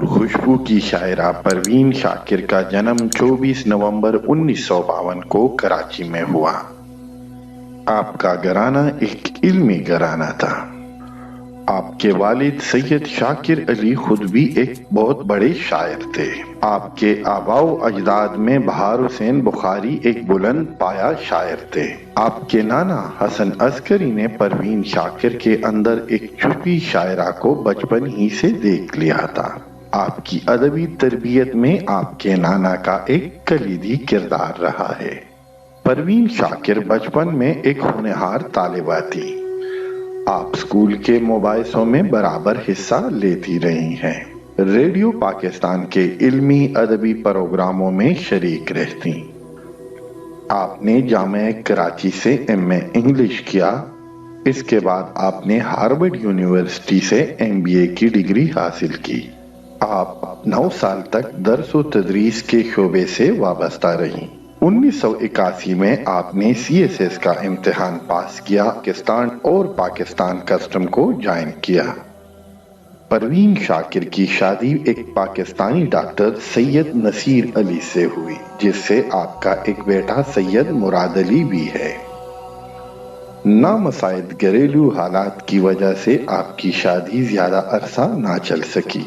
خوشبو کی شاعرہ پروین شاکر کا جنم 24 نومبر 1952 کو کراچی میں ہوا۔ آپ کا گھرانہ ایک علمی گھرانہ تھا۔ آپ کے والد سید شاکر علی خود بھی ایک بہت بڑے شاعر تھے۔ آپ کے آباء و اجداد میں بہار حسین بخاری ایک بلند پایہ شاعر تھے۔ آپ کے نانا حسن عسکری نے پروین شاکر کے اندر ایک چھپی شاعرہ کو بچپن ہی سے دیکھ لیا تھا۔ آپ کی ادبی تربیت میں آپ کے نانا کا ایک کلیدی کردار رہا ہے۔ پروین شاکر بچپن میں ایک ہونہار طالبہ تھی۔ آپ اسکول کے مباحثوں میں برابر حصہ لیتی رہی ہیں۔ ریڈیو پاکستان کے علمی ادبی پروگراموں میں شریک رہتی۔ آپ نے جامعہ کراچی سے ایم.اے. انگلش کیا۔ اس کے بعد آپ نے ہارورڈ یونیورسٹی سے MBA کی ڈگری حاصل کی۔ آپ 9 سال تک درس و تدریس کے شعبے سے وابستہ رہیں۔ 1981 میں آپ نے CSS کا امتحان پاس کیا اور پاکستان کسٹم کو جوائن کیا۔ پروین شاکر کی شادی ایک پاکستانی ڈاکٹر سید نصیر علی سے ہوئی، جس سے آپ کا ایک بیٹا سید مراد علی بھی ہے۔ نامساعد گھریلو حالات کی وجہ سے آپ کی شادی زیادہ عرصہ نہ چل سکی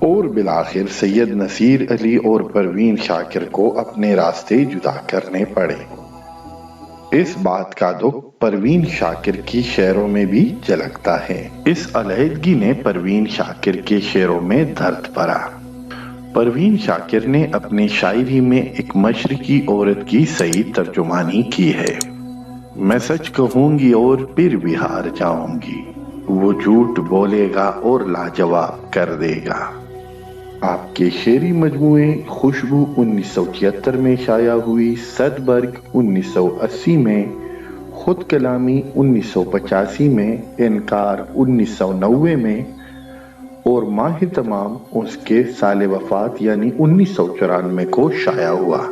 اور بالآخر سید نصیر علی اور پروین شاکر کو اپنے راستے جدا کرنے پڑے۔ اس بات کا دکھ پروین شاکر کی شعروں میں بھی جھلکتا ہے۔ اس علیحدگی نے پروین شاکر کے شعروں میں درد بھرا۔ پروین شاکر نے اپنی شاعری میں ایک مشرقی عورت کی صحیح ترجمانی کی ہے۔ میں سچ کہوں گی اور پھر بھی ہار جاؤں گی، وہ جھوٹ بولے گا اور لاجواب کر دے گا۔ آپ کے شعری مجموعے خوشبو 1976 میں شائع ہوئی، صدبرگ 1980 میں، خود کلامی 1985 میں، انکار 1990 میں اور ماہ تمام اس کے سال وفات یعنی 1994 کو شائع ہوا۔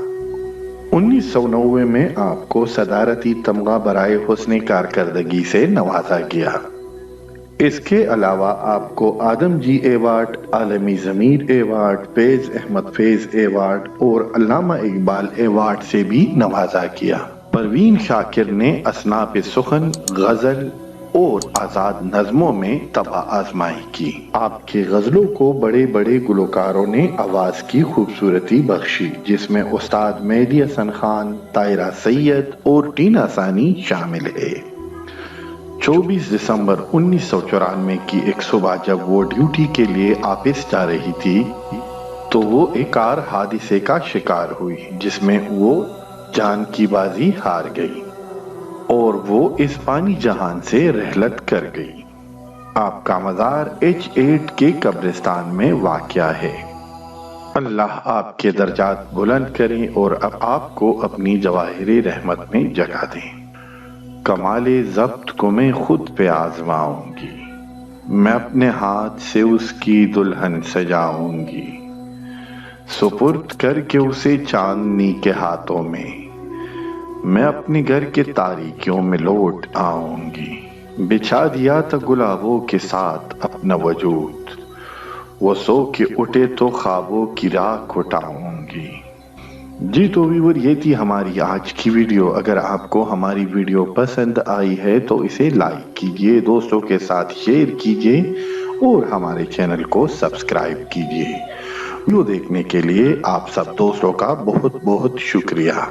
1990 میں آپ کو صدارتی تمغہ برائے حسن کارکردگی سے نوازا گیا۔ اس کے علاوہ آپ کو آدم جی ایوارڈ، عالمی ضمیر ایوارڈ، فیض احمد فیض ایوارڈ اور علامہ اقبال ایوارڈ سے بھی نوازا گیا۔ پروین شاکر نے اصناف سخن، غزل اور آزاد نظموں میں طبع آزمائی کی۔ آپ کے غزلوں کو بڑے بڑے گلوکاروں نے آواز کی خوبصورتی بخشی، جس میں استاد مہدی حسن خان، طاہرہ سید اور ٹینا ثانی شامل ہے۔ 24 دسمبر 1994 کی ایک صبح جب وہ ڈیوٹی کے لیے آفس جا رہی تھی تو وہ ایک کار حادثے کا شکار ہوئی، جس میں وہ جان کی بازی ہار گئی اور وہ اس فانی جہان سے رحلت کر گئی۔ آپ کا مزار H8 کے قبرستان میں واقع ہے۔ اللہ آپ کے درجات بلند کریں اور اب آپ کو اپنی جواہر رحمت میں جگہ دیں۔ کمال ضبط کو میں خود پہ آزماؤں گی، میں اپنے ہاتھ سے اس کی دلہن سجاؤں گی، سپرد کر کے اسے چاندنی کے ہاتھوں میں اپنے گھر کے تاریکیوں میں لوٹ آؤں گی۔ بچھا دیا تھا گلابوں کے ساتھ اپنا وجود، وہ سو کے اٹھے تو خوابوں کی راکھ اٹھاؤں گی۔ جی تو ویور، یہ تھی ہماری آج کی ویڈیو۔ اگر آپ کو ہماری ویڈیو پسند آئی ہے تو اسے لائک کیجئے، دوستوں کے ساتھ شیئر کیجئے اور ہمارے چینل کو سبسکرائب کیجئے۔ ویڈیو دیکھنے کے لیے آپ سب دوستوں کا بہت بہت شکریہ۔